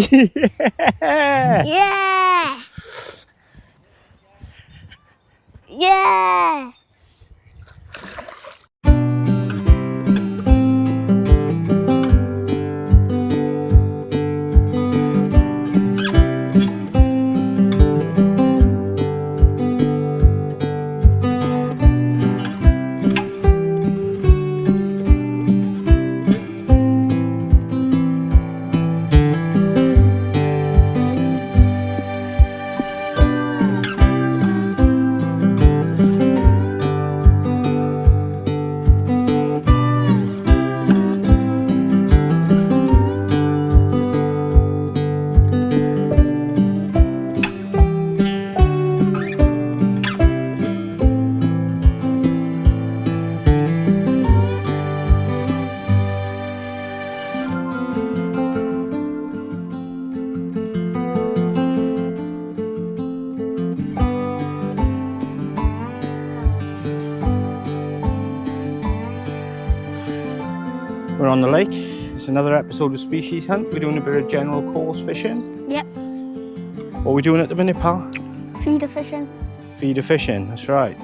Yeah! Yeah! Yes! We're on the lake. It's another episode of Species Hunt. We're doing a bit of general course fishing. Yep. What are we doing at the minute, pal? Feeder fishing. Feeder fishing, that's right.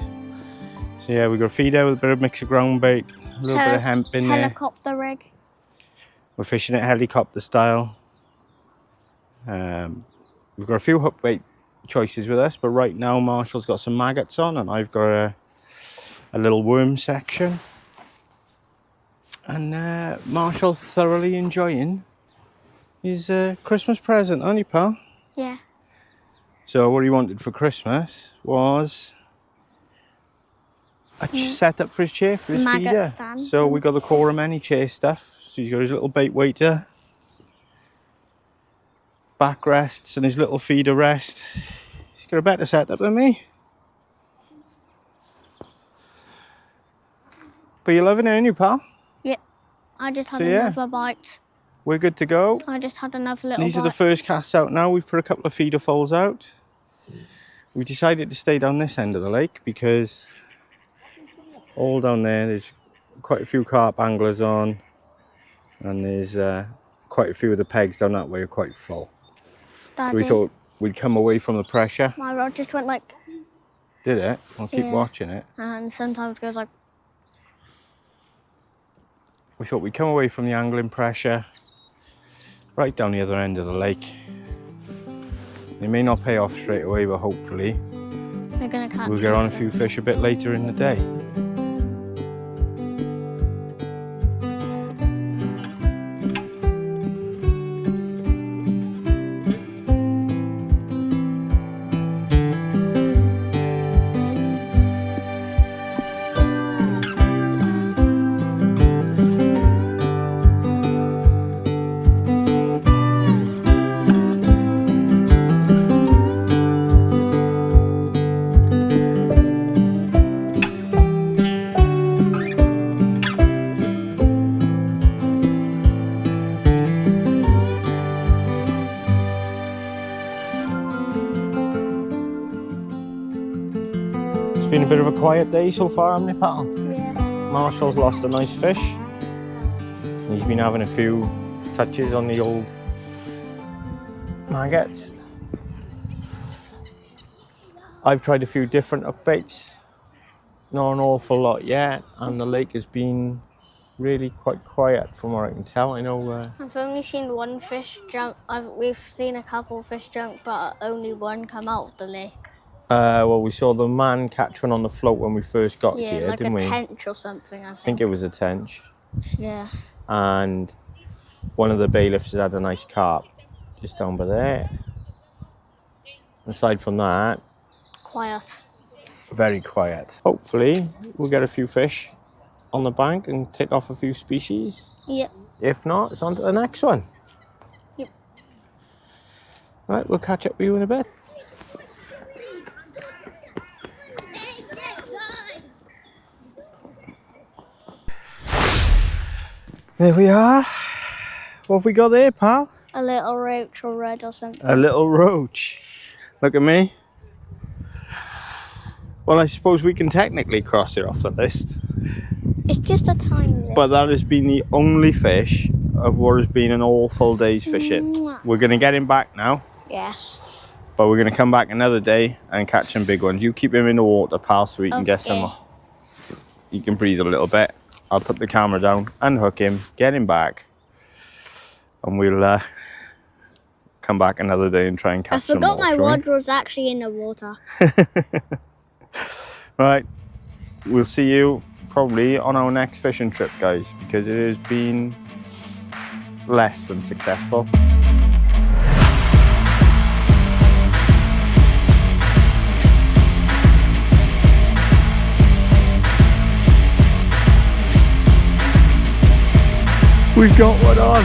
So yeah, we've got a feeder with a bit of mix of ground bait, a little bit of hemp in there. Helicopter rig. We're fishing it helicopter style. We've got a few hook bait choices with us, but right now Marshall's got some maggots on and I've got a little worm section. And Marshall's thoroughly enjoying his Christmas present, aren't you, pal? Yeah. So what he wanted for Christmas was a setup for his chair, for his Maggot feeder. stand. So we got the Corameni chair stuff. So he's got his little bait waiter, back rests and his little feeder rest. He's got a better setup than me. But you're loving it, aren't you, pal? Yep. I just had So, yeah. another bite. We're good to go. I just had another little These bite. are the first casts out now. We've put a couple of feeder foals out. We decided to stay down this end of the lake because all down there's quite a few carp anglers on, and there's quite a few of the pegs down that way are quite full. Daddy, So we thought we'd come away from the pressure. my rod just went like, Did it? I'll keep Yeah. watching it. and sometimes goes like, We thought we'd come away from the angling pressure right down the other end of the lake. It may not pay off straight away, but hopefully they're gonna catch. we'll get on a few fish a bit later in the day. It's been a bit of a quiet day so far, hasn't it, pal? Yeah. Marshall's lost a nice fish. He's been having a few touches on the old maggots. I've tried a few different hook baits. Not an awful lot yet, and the lake has been really quite quiet from what I can tell. I know I've only seen one fish jump. We've seen a couple fish jump, but only one come out of the lake. well, we saw the man catch one on the float when we first got Yeah, here, like a didn't we? tench or something, I I think think. it was a tench. Yeah. And one of the bailiffs has had a nice carp just down by there. Aside from that, Quiet. very quiet. Hopefully we'll get a few fish on the bank and tick off a few species. Yep. If not, it's on to the next one. Yep. Right, we'll catch up with you in a bit. There we are. What have we got there, pal? A little roach or red or something. A little roach. Look at me. Well, I suppose we can technically cross it off the list, It's just a tiny little. but that has been the only fish of what has been an awful day's fishing. Mwah. We're going to get him back now, Yes. but we're going to come back another day and catch some big ones. You keep him in the water, pal, so he can get some. Okay. He can breathe a little bit. I'll put the camera down, unhook him, get him back, and we'll come back another day and try and catch some more. I forgot my rod was actually in the water. Right, we'll see you probably on our next fishing trip, guys, because it has been less than successful. We've got one on,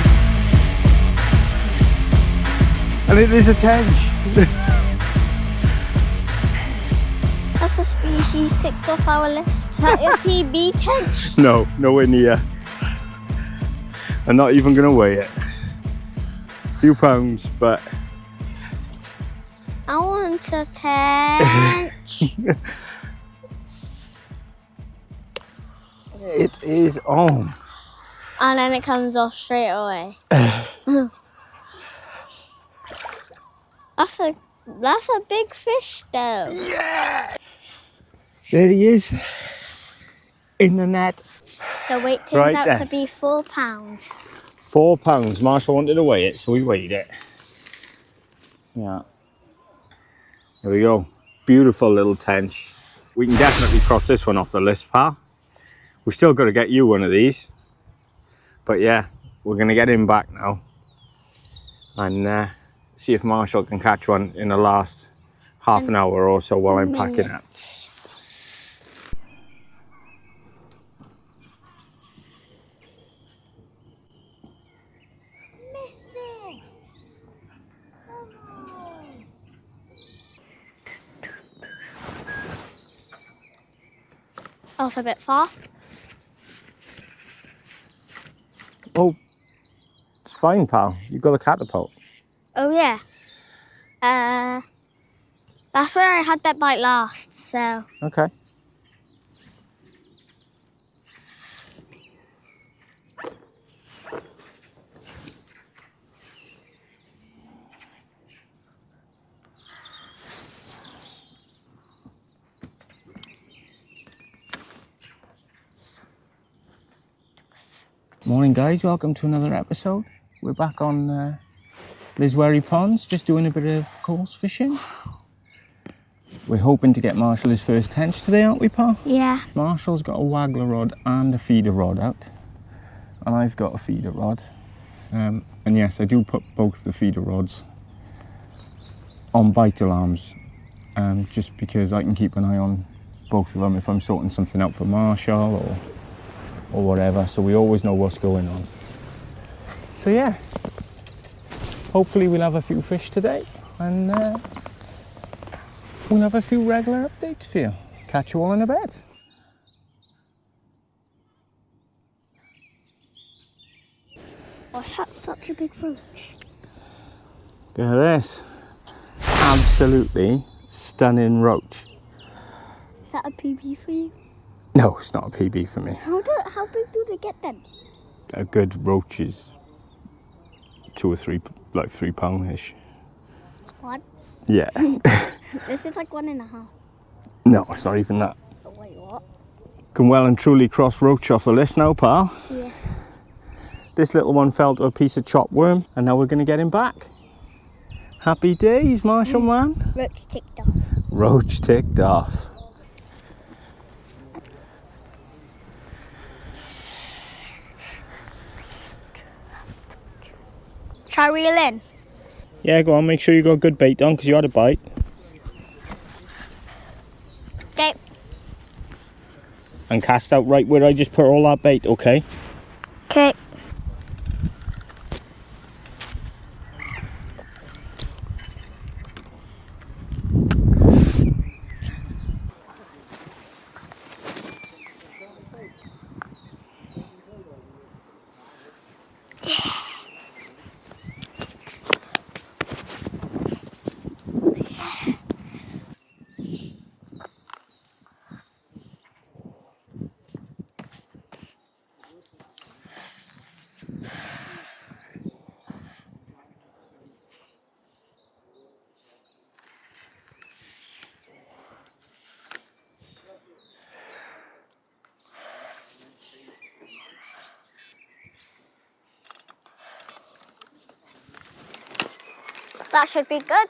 and it is a tench. That's a species ticked off our list. Is that your PB tench? No, nowhere near. I'm not even gonna weigh it. A few pounds, but I want a tench. it is on. And then it comes off straight away. That's a big fish though. Yeah! There he is, in the net. The weight turns Right out there. to be 4 pounds. 4 pounds. Marshall wanted to weigh it, so we weighed it. Yeah. There we go. Beautiful little tench. We can definitely cross this one off the list, pal. We've still got to get you one of these. But yeah, we're going to get him back now. And see if Marshall can catch one in the last half an hour or so while I'm packing up. That's a bit far. Oh, it's fine, pal. You've got a catapult. Oh yeah. That's where I had that bite last, so. Okay. Morning, guys. Welcome to another episode. We're back on Liswerry Ponds, just doing a bit of coarse fishing. We're hoping to get Marshall his first tench today, aren't we, pal? Yeah. Marshall's got a waggler rod and a feeder rod out, and I've got a feeder rod. And yes, I do put both the feeder rods on bite alarms, just because I can keep an eye on both of them if I'm sorting something out for Marshall or whatever, so we always know what's going on. So yeah, hopefully we'll have a few fish today, and we'll have a few regular updates for you. Catch you all in a bit. Oh, that's such a big roach. Look at this. Absolutely stunning roach. Is that a PB for you? No, it's not a PB for me. How big do they get them? A good roach is 2 or 3, like 3 pound-ish. What? Yeah. This is like 1.5. No, it's not even that. Oh, wait, what? Can well and truly cross roach off the list now, pal. Yeah. This little one fell to a piece of chopped worm, and now we're going to get him back. Happy days, Marshall man. Roach ticked off. Roach ticked off. Try reel in. Yeah, go on, make sure you got good bait on, because you had a bite. Okay. And cast out right where I just put all that bait, okay? Okay. That should be good.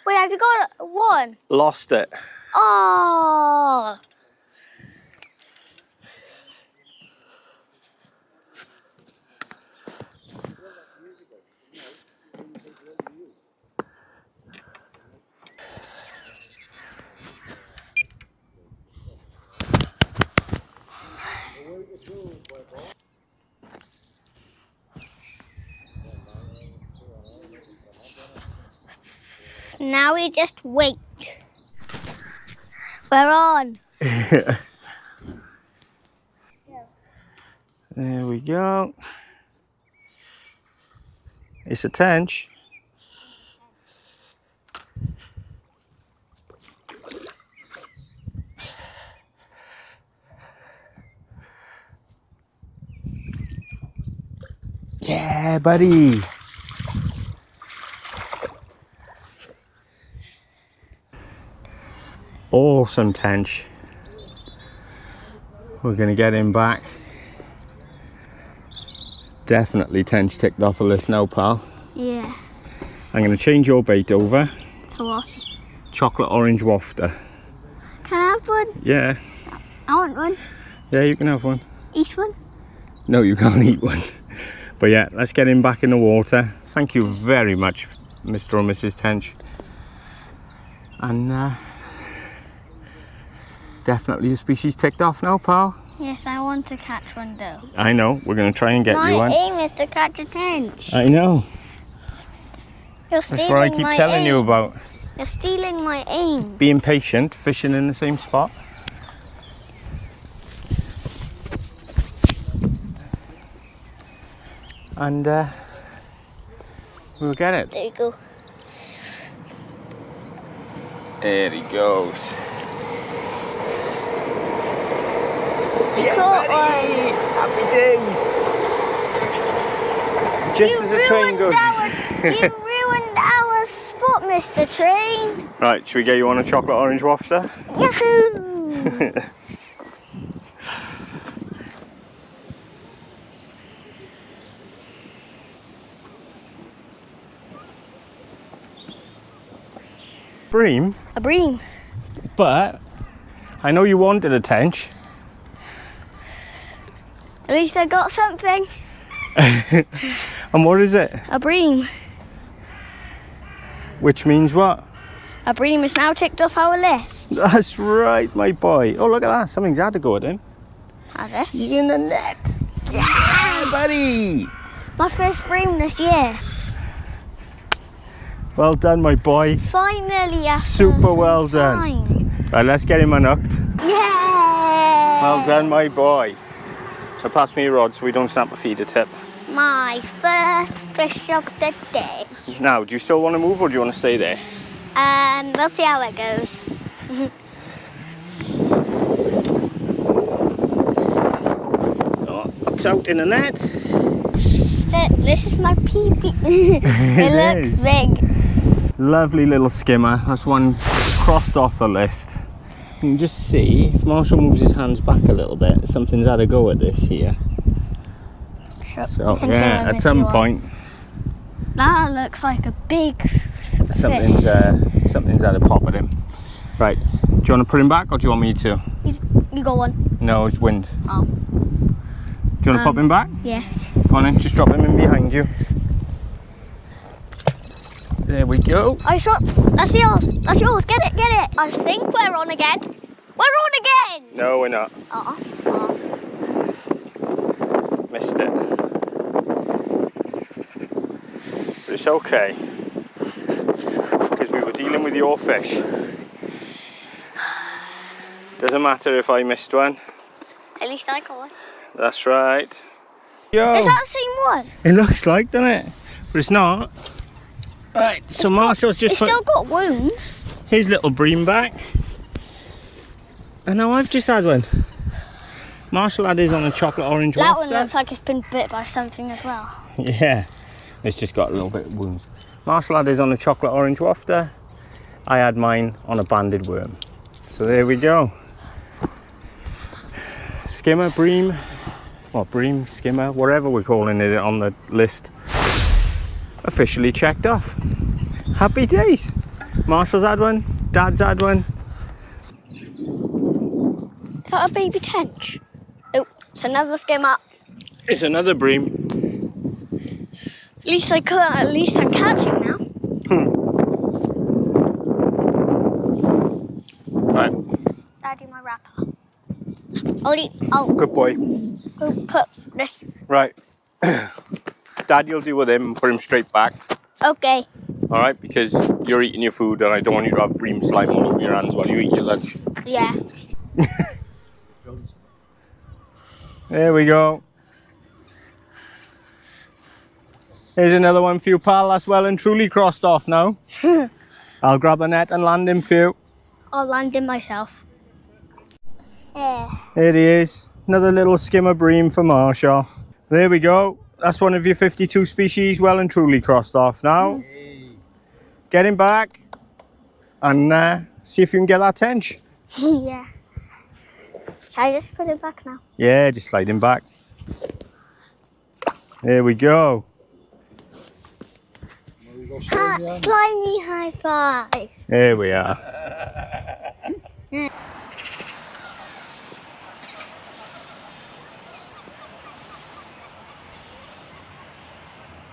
Wait, have you got one? Lost it. Oh. Now we just wait. We're on. There we go. It's a tench. Yeah, buddy. Awesome tench. We're gonna get him back. Definitely tench ticked off the list now, pal. Yeah. I'm gonna change your bait over. To what? Chocolate orange wafter. Can I have one? Yeah. I want one. Yeah, you can have one. Eat one? No, you can't eat one. But yeah, let's get him back in the water. Thank you very much, Mr. and Mrs. Tench. And definitely a species ticked off now, pal. Yes, I want to catch one though. I know, we're going to try and get you one. My aim is to catch a tench. I know. You're stealing That's what I keep telling you about. You're stealing my aim. Being patient, fishing in the same spot. And we'll get it. There you go. There he goes. You caught one. Happy days. Just as a train goes. You ruined our spot, Mr. Train. Right, should we get you on a chocolate orange wafter? Yahoo! Bream, A bream. but I know you wanted a tench. At least I got something. And what is it? A bream. Which means what? A bream is now ticked off our list. That's right, my boy. Oh, look at that. Something's had to go at him. Has it? He's in the net. Yeah, buddy. My first bream this year. Well done, my boy. Finally, after Super some well done. time. Right, let's get him unhooked. Yeah! Well done, my boy. So pass me your rod so we don't snap a feeder tip. My first fish of the day. Now, do you still want to move or do you want to stay there? We'll see how it goes. Oh, hook's out in the net. This is my pee-pee. It looks big. Lovely little skimmer. That's one crossed off the list. You can just see, if Marshall moves his hands back a little bit, something's had a go at this here. Sure. So yeah, at some point, that looks like a big something's had a pop at him. Right, do you want to put him back or do you want me to? You got one? No, it's wind. Oh. Do you want to pop him back? Yes. Go on then, just drop him in behind you. There we go. That's yours. That's yours. Get it, get it. I think we're on again. We're on again. No, we're not. Missed it. But it's okay. Because we were dealing with your fish. Doesn't matter if I missed one. At least I got one. That's right. Yo. Is that the same one? It looks like, doesn't it? But it's not. Right, so Marshall's just It's put still got wounds. his little bream back. And now I've just had one. Marshall had his on a chocolate orange That wafter. one looks like it's been bit by something as well. Yeah, it's just got a little bit of wounds. Marshall had his on a chocolate orange wafter. I had mine on a banded worm. So there we go. Skimmer, bream, or bream, skimmer, whatever we're calling it on the list. A officially checked off. Happy days. Marshall's had one, Dad's had one. Is that a baby tench? Oh, it's another skimmer. It's another bream. At least I'm catching now. Right. Daddy, my wrapper. Oh, Good boy. go put this. Right. Dad, you'll deal with him and put him straight back. Okay. All right, because you're eating your food and I don't want you to have bream slime all over your hands while you eat your lunch. Yeah. There we go. Here's another one for you, pal. That's well and truly crossed off now. I'll grab a net and land him for you. I'll land him myself. Yeah. There he is. Another little skimmer bream for Marshall. There we go. That's one of your 52 species well and truly crossed off now. Get him back and see if you can get that tench. Yeah. Shall I just put it back now? Yeah, just slide him back. There we go. Slimy high five. There we are.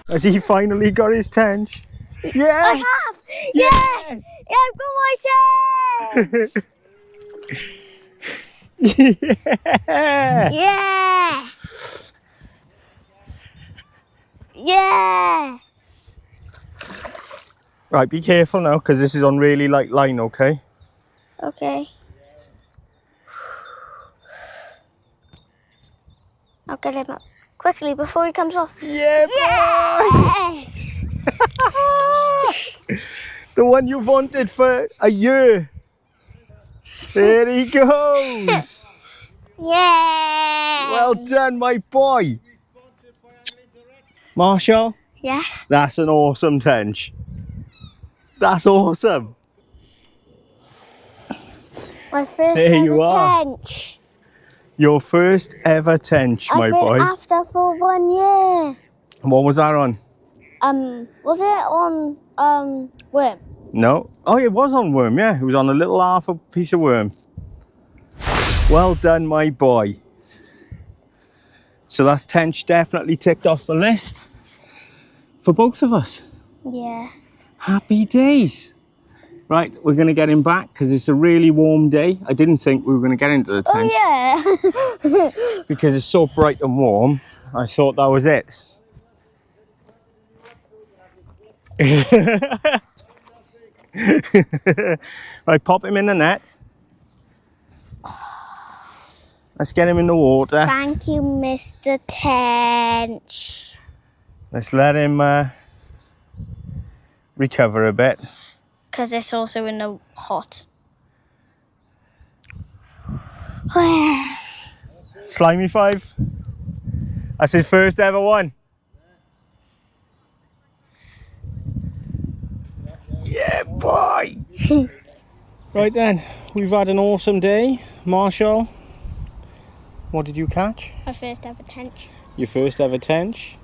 Has he finally got his tench? Yes! I have! Yes! Yeah, I've got my tench! Yeah! Yeah! Yes! Right, be careful now because this is on really light line, okay? Okay. I'll get him up quickly before he comes off. Yeah, Yes! the one you've wanted for a year. There he goes. Yeah! Well done, my boy. Marshall, Yes? that's an awesome tench. That's awesome. My first There ever you are. tench. Your first ever tench, my I've been boy. after for 1 year. What was that on? Was it on worm? No. Oh, it was on worm, yeah. It was on a little half a piece of worm. Well done, my boy. So that's tench definitely ticked off the list for both of us. Yeah. Happy days. Right, we're going to get him back because it's a really warm day. I didn't think we were going to get into the tench Oh yeah. because it's so bright and warm. I thought that was it. Right, pop him in the net. Let's get him in the water. Thank you, Mr. Tench. Let's let him recover a bit. Because it's also in the hot. Slimy 5. That's his first ever one. Yeah, boy. Right then, we've had an awesome day. Marshall, what did you catch? My first ever tench. Your first ever tench.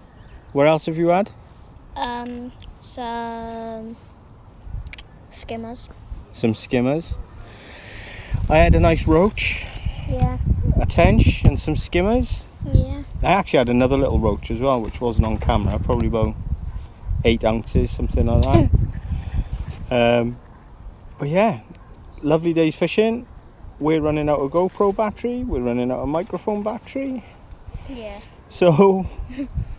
What else have you had? Some skimmers. Some skimmers. I had a nice roach, Yeah. a tench and some skimmers. Yeah. I actually had another little roach as well, which wasn't on camera, probably about 8 ounces, something like that. But yeah, lovely days fishing. We're running out of GoPro battery, we're running out of microphone battery. Yeah. So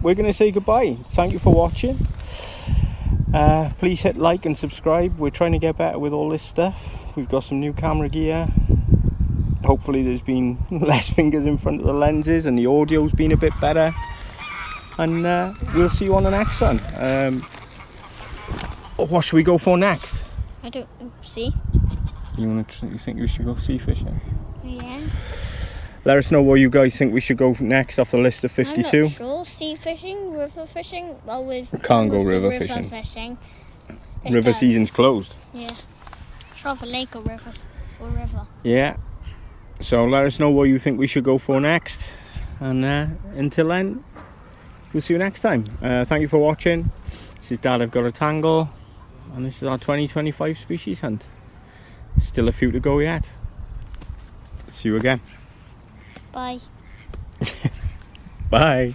we're going to say goodbye. Thank you for watching. Please hit like and subscribe. We're trying to get better with all this stuff. We've got some new camera gear. Hopefully there's been less fingers in front of the lenses and the audio's been a bit better. And we'll see you on the next one. What should we go for next? I don't see. You think we should go sea fishing? Yeah. Let us know what you guys think we should go next off the list of 52. I'm not sure. Sea fishing, river fishing. Well, we Can't go river river fishing. It's River done. season's closed. Yeah. It's rather lake or river. Or river. Yeah. So let us know what you think we should go for next. And until then, we'll see you next time. Thank you for watching. This is Dad, I've got a tangle, and this is our 2025 species hunt. Still a few to go yet. See you again. Bye. Bye.